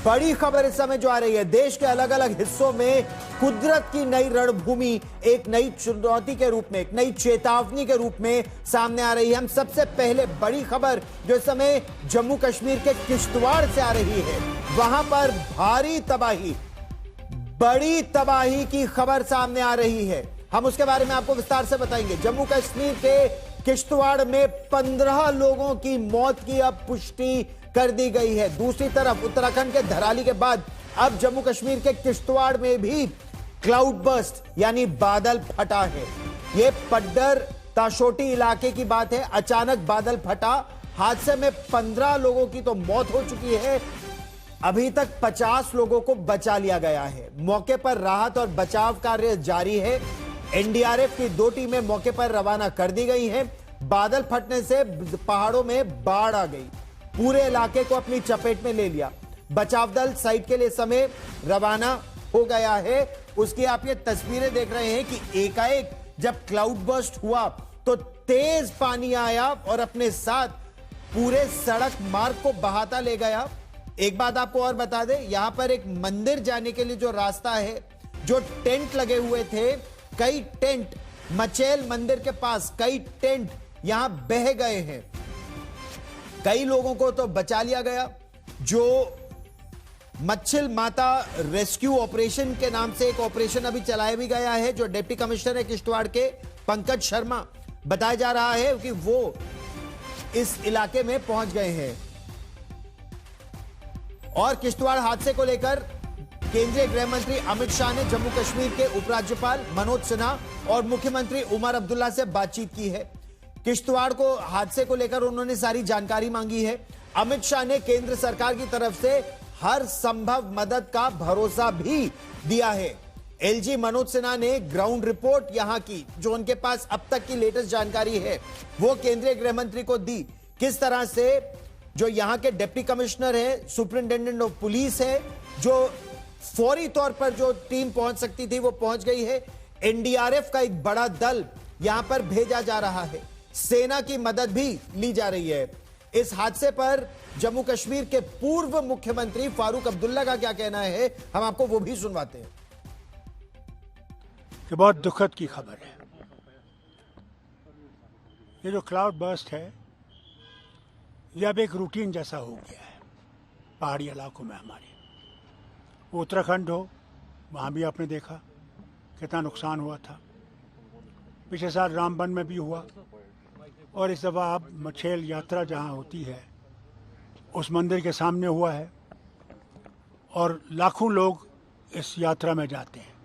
बड़ी खबर इस समय जो आ रही है, देश के अलग अलग हिस्सों में कुदरत की नई रणभूमि एक नई चुनौती के रूप में, एक नई चेतावनी के रूप में सामने आ रही है। हम सबसे पहले बड़ी खबर जो इस समय जम्मू कश्मीर के किश्तवाड़ से आ रही है, वहां पर भारी तबाही, बड़ी तबाही की खबर सामने आ रही है। हम उसके बारे में आपको विस्तार से बताएंगे। जम्मू कश्मीर के किश्तवाड़ में 15 लोगों की मौत की अब पुष्टि कर दी गई है। दूसरी तरफ उत्तराखंड के धराली के बाद अब जम्मू कश्मीर के किश्तवाड़ में भी क्लाउड बर्स्ट यानी बादल फटा है। यह पड्डर ताशोटी इलाके की बात है। अचानक बादल फटा, हादसे में 15 लोगों की तो मौत हो चुकी है। अभी तक 50 लोगों को बचा लिया गया है। मौके पर राहत और बचाव कार्य जारी है। एनडीआरएफ की 2 टीमें मौके पर रवाना कर दी गई हैं। बादल फटने से पहाड़ों में बाढ़ आ गई, पूरे इलाके को अपनी चपेट में ले लिया। बचाव दल साइट के लिए समय रवाना हो गया है। उसकी आप ये तस्वीरें देख रहे हैं कि एकाएक जब क्लाउड बर्स्ट हुआ तो तेज पानी आया और अपने साथ पूरे सड़क मार्ग को बहाता ले गया। एक बात आपको और बता दें, यहां पर एक मंदिर जाने के लिए जो रास्ता है, जो टेंट लगे हुए थे, कई टेंट मचेल मंदिर के पास कई टेंट यहां बह गए हैं। कई लोगों को तो बचा लिया गया। जो मच्छिल माता रेस्क्यू ऑपरेशन के नाम से एक ऑपरेशन अभी चलाया भी गया है, जो डिप्टी कमिश्नर है किश्तवाड़ के पंकज शर्मा, बताया जा रहा है कि वो इस इलाके में पहुंच गए हैं। और किश्तवाड़ हादसे को लेकर केंद्रीय गृह मंत्री अमित शाह ने जम्मू कश्मीर के उपराज्यपाल मनोज सिन्हा और मुख्यमंत्री उमर अब्दुल्ला से बातचीत की है। किश्तवाड़ को हादसे को लेकर उन्होंने सारी जानकारी मांगी है। अमित शाह ने केंद्र सरकार की तरफ से हर संभव मदद का भरोसा भी दिया है। एलजी मनोज सिन्हा ने ग्राउंड रिपोर्ट यहां की, जो उनके पास अब तक की लेटेस्ट जानकारी है, वो केंद्रीय गृह मंत्री को दी। किस तरह से जो यहां के डिप्टी कमिश्नर है, सुपरिंटेंडेंट ऑफ पुलिस है, जो फौरी तौर पर जो टीम पहुंच सकती थी वो पहुंच गई है। एनडीआरएफ का एक बड़ा दल यहां पर भेजा जा रहा है। सेना की मदद भी ली जा रही है। इस हादसे पर जम्मू कश्मीर के पूर्व मुख्यमंत्री फारूक अब्दुल्ला का क्या कहना है, हम आपको वो भी सुनवाते हैं। ये बहुत दुखद की खबर है। ये जो क्लाउड बर्स्ट है, ये अब एक रूटीन जैसा हो गया है पहाड़ी इलाकों में हमारे। वो उत्तराखंड हो, वहाँ भी आपने देखा कितना नुकसान हुआ था। पिछले साल रामबन में भी हुआ, और इस दफ़ा अब मछेल यात्रा जहाँ होती है उस मंदिर के सामने हुआ है, और लाखों लोग इस यात्रा में जाते हैं।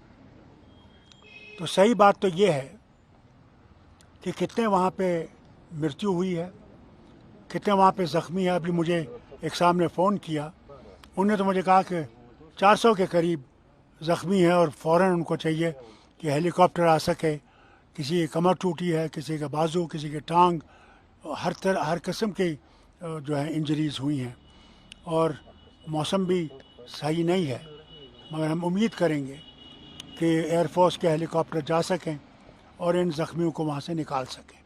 तो सही बात तो ये है कि कितने वहाँ पे मृत्यु हुई है, कितने वहाँ पे ज़ख्मी है। अभी मुझे एक साहब ने फ़ोन किया, उन्होंने तो मुझे कहा कि 400 के करीब ज़ख्मी है और फ़ौरन उनको चाहिए कि हेलीकॉप्टर आ सके। किसी की कमर टूटी है, किसी का बाजू, किसी के टांग, हर किस्म की जो है इंजरीज़ हुई हैं। और मौसम भी सही नहीं है, मगर हम उम्मीद करेंगे कि एयरफोर्स के हेलीकॉप्टर जा सकें और इन ज़ख्मियों को वहाँ से निकाल सकें।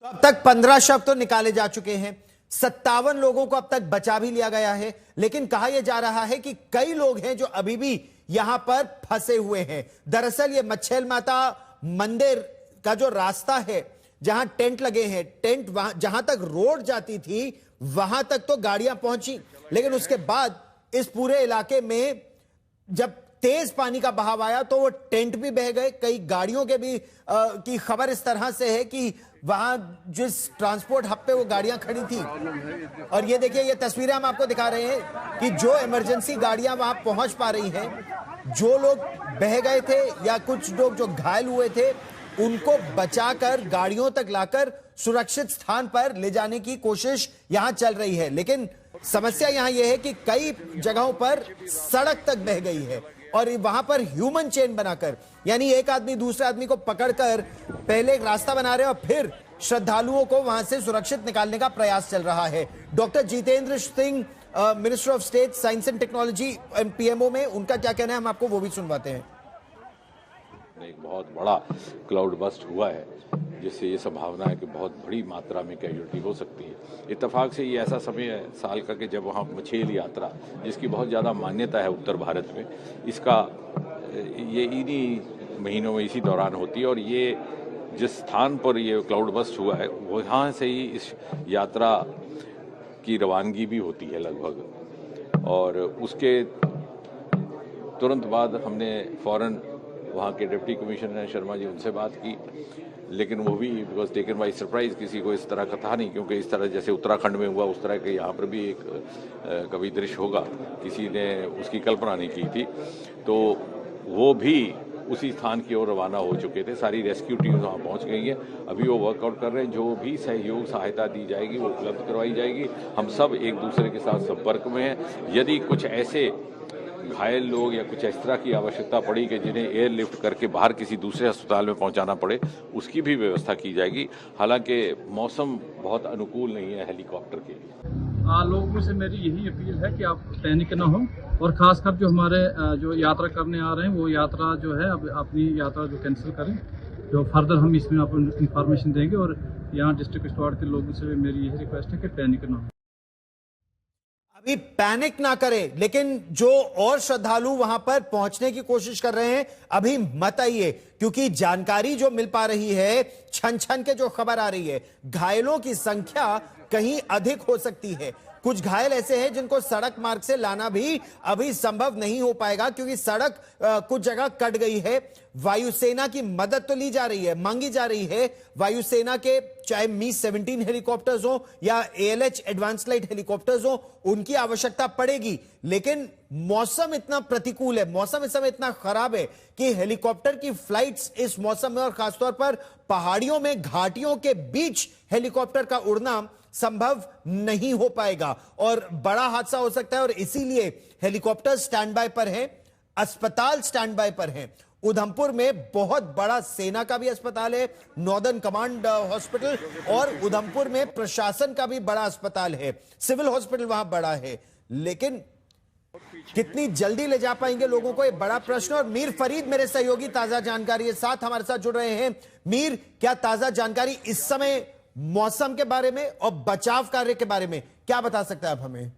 तो अब तक 15 शव तो निकाले जा चुके हैं, 57 लोगों को अब तक बचा भी लिया गया है। लेकिन कहा यह जा रहा है कि कई लोग हैं जो अभी भी यहां पर फंसे हुए हैं। दरअसल ये मच्छेल माता मंदिर का जो रास्ता है, जहां टेंट लगे हैं, टेंट वहां जहां तक रोड जाती थी वहां तक तो गाड़ियां पहुंची, लेकिन उसके बाद इस पूरे इलाके में जब तेज पानी का बहाव आया तो वो टेंट भी बह गए। कई गाड़ियों के भी की खबर इस तरह से है कि वहां जिस ट्रांसपोर्ट हब पे वो गाड़ियां खड़ी थी, और ये देखिए, ये तस्वीरें हम आपको दिखा रहे हैं कि जो इमरजेंसी गाड़ियां वहां पहुंच पा रही हैं, जो लोग बह गए थे या कुछ लोग जो घायल हुए थे, उनको बचाकर गाड़ियों तक लाकर सुरक्षित स्थान पर ले जाने की कोशिश यहां चल रही है। लेकिन समस्या यहां यह है कि कई जगहों पर सड़क तक बह गई है, और वहां पर ह्यूमन चेन बनाकर, यानी एक आदमी दूसरे आदमी को पकड़कर पहले एक रास्ता बना रहे और फिर श्रद्धालुओं को वहां से सुरक्षित निकालने का प्रयास चल रहा है। Doctor Jitendra Singh, minister of state science and technology PMO में, उनका क्या कहना है, हम आपको वो भी सुनवाते हैं। एक बहुत बड़ा क्लाउड बस्ट हुआ है जिससे ये संभावना है कि बहुत बड़ी मात्रा में कैजुअल्टी हो सकती है। इत्तेफाक से ये ऐसा समय है साल का कि जब वहाँ मछेल यात्रा, जिसकी बहुत ज़्यादा मान्यता है उत्तर भारत में, इसका ये इन्हीं महीनों में इसी दौरान होती है। और ये जिस स्थान पर ये क्लाउड बस्ट हुआ है वहाँ से ही इस यात्रा की रवानगी भी होती है लगभग। और उसके तुरंत बाद हमने फ़ौरन वहाँ के डिप्टी कमिश्नर शर्मा जी, उनसे बात की, लेकिन वो भी बिकॉज टेकन बाई सरप्राइज, किसी को इस तरह का था नहीं, क्योंकि इस तरह जैसे उत्तराखंड में हुआ उस तरह के यहाँ पर भी एक कभी दृश्य होगा, किसी ने उसकी कल्पना नहीं की थी। तो वो भी उसी स्थान की ओर रवाना हो चुके थे। सारी रेस्क्यू टीम वहाँ पहुँच गई है। अभी वो वर्कआउट कर रहे हैं। जो भी सहयोग सहायता दी जाएगी वो उपलब्ध करवाई जाएगी। हम सब एक दूसरे के साथ संपर्क में हैं। यदि कुछ ऐसे घायल लोग या कुछ इस तरह की आवश्यकता पड़ी कि जिन्हें एयरलिफ्ट करके बाहर किसी दूसरे अस्पताल में पहुंचाना पड़े, उसकी भी व्यवस्था की जाएगी। हालांकि मौसम बहुत अनुकूल नहीं है हेलीकॉप्टर के लिए। लोगों से मेरी यही अपील है कि आप पैनिक ना हो, और खासकर जो हमारे जो यात्रा करने आ रहे हैं वो यात्रा जो है अब अपनी यात्रा जो कैंसिल करें। जो फर्दर हम इसमें आपको इन्फॉर्मेशन देंगे। और यहाँ डिस्ट्रिक्ट किश्तवाड़ के लोगों से मेरी यही रिक्वेस्ट है कि पैनिक ना हो। अभी पैनिक ना करें, लेकिन जो और श्रद्धालु वहां पर पहुंचने की कोशिश कर रहे हैं अभी मत आइए, क्योंकि जानकारी जो मिल पा रही है, छन छन के जो खबर आ रही है, घायलों की संख्या कहीं अधिक हो सकती है। कुछ घायल ऐसे हैं जिनको सड़क मार्ग से लाना भी अभी संभव नहीं हो पाएगा, क्योंकि सड़क कुछ जगह कट गई है। वायुसेना की मदद तो ली जा रही है, मांगी जा रही है। वायुसेना के चाहे मी-17 हेलीकॉप्टर्स हो या ALH एडवांस लाइट हेलीकॉप्टर्स हो, उनकी आवश्यकता पड़ेगी। लेकिन मौसम इतना प्रतिकूल है, मौसम इस समय इतना खराब है कि हेलीकॉप्टर की फ्लाइट्स इस मौसम में, और खासतौर पर पहाड़ियों में, घाटियों के बीच हेलीकॉप्टर का उड़ना संभव नहीं हो पाएगा और बड़ा हादसा हो सकता है। और इसीलिए हेलीकॉप्टर स्टैंड बाय पर है, अस्पताल स्टैंड बाय पर है। उधमपुर में बहुत बड़ा सेना का भी अस्पताल है, नॉर्दर्न कमांड हॉस्पिटल, और उधमपुर में प्रशासन का भी बड़ा अस्पताल है, सिविल हॉस्पिटल वहां बड़ा है। लेकिन कितनी जल्दी ले जा पाएंगे लोगों को, ये बड़ा प्रश्न। और मीर फरीद मेरे सहयोगी ताजा जानकारी के साथ हमारे साथ जुड़ रहे हैं। मीर, क्या ताजा जानकारी इस समय मौसम के बारे में और बचाव कार्य के बारे में क्या बता सकते हैं आप हमें?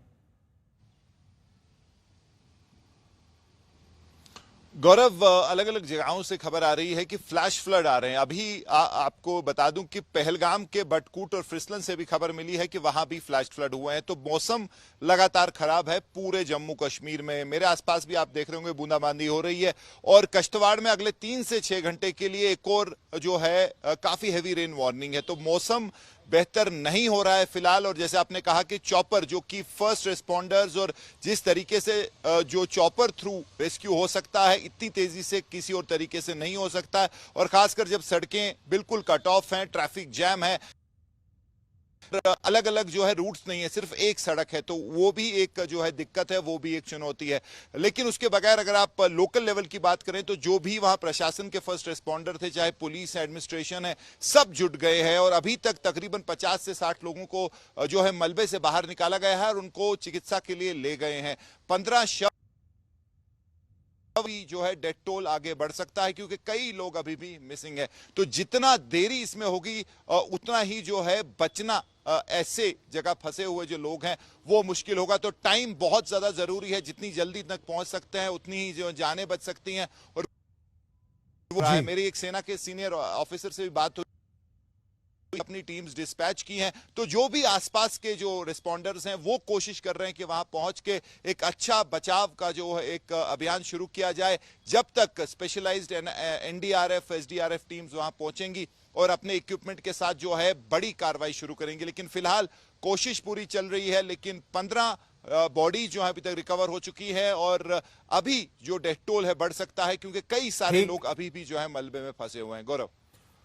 गौरव, अलग अलग जगहों से खबर आ रही है कि फ्लैश फ्लड आ रहे हैं। अभी आपको बता दूं कि पहलगाम के बटकूट और फिसलन से भी खबर मिली है कि वहां भी फ्लैश फ्लड हुए हैं। तो मौसम लगातार खराब है पूरे जम्मू कश्मीर में। मेरे आसपास भी आप देख रहे होंगे बूंदाबांदी हो रही है। और किश्तवाड़ में अगले 3 से 6 घंटे के लिए एक और जो है काफी हैवी रेन वार्निंग है। तो मौसम बेहतर नहीं हो रहा है फिलहाल। और जैसे आपने कहा कि चॉपर, जो कि फर्स्ट रिस्पॉन्डर्स, और जिस तरीके से जो चॉपर थ्रू रेस्क्यू हो सकता है, इतनी तेजी से किसी और तरीके से नहीं हो सकता है। और खासकर जब सड़कें बिल्कुल कट ऑफ हैं, ट्रैफिक जैम है, अलग अलग जो है रूट्स नहीं है, सिर्फ एक सड़क है, तो वो भी एक जो है दिक्कत है, वो भी एक चुनौती है। लेकिन उसके बगैर अगर आप लोकल लेवल की बात करें तो जो भी वहां प्रशासन के फर्स्ट रिस्पॉन्डर थे, चाहे पुलिस है, एडमिनिस्ट्रेशन है, सब जुट गए हैं। और अभी तक तकरीबन 50 से 60 लोगों को जो है मलबे से बाहर निकाला गया है और उनको चिकित्सा के लिए ले गए हैं। 15 शव जो है डेथ टोल आगे बढ़ सकता है, क्योंकि कई लोग अभी भी मिसिंग है। तो जितना देरी इसमें होगी उतना ही जो है बचना, ऐसे जगह फंसे हुए जो लोग हैं वो मुश्किल होगा। तो टाइम बहुत ज्यादा जरूरी है। जितनी जल्दी तक पहुंच सकते हैं उतनी ही जो जानें बच सकती हैं। और मेरी एक सेना के सीनियर ऑफिसर से भी बात हुई, अपनी टीम्स डिस्पैच की हैं। तो जो भी आसपास के जो रिस्पॉन्डर्स हैं वो कोशिश कर रहे हैं कि वहां पहुंच के एक अच्छा बचाव का जो है एक अभियान शुरू किया जाए। जब तक स्पेशलाइज्ड NDRF, SDRF टीम्स वहां पहुंचेंगी और अपने इक्विपमेंट के साथ जो है बड़ी कार्रवाई शुरू करेंगे। लेकिन फिलहाल कोशिश पूरी चल रही है। लेकिन 15 बॉडी जो है अभी तक रिकवर हो चुकी है और अभी जो डेथ टोल है बढ़ सकता है, क्योंकि कई सारे लोग अभी भी जो है मलबे में फंसे हुए हैं। गौरव,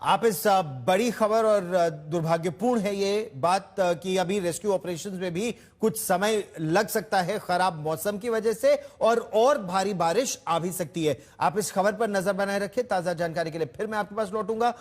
आप इस बड़ी खबर, और दुर्भाग्यपूर्ण है ये बात कि अभी रेस्क्यू ऑपरेशंस में भी कुछ समय लग सकता है खराब मौसम की वजह से, और भारी बारिश आ भी सकती है। आप इस खबर पर नजर बनाए रखें। ताजा जानकारी के लिए फिर मैं आपके पास लौटूंगा।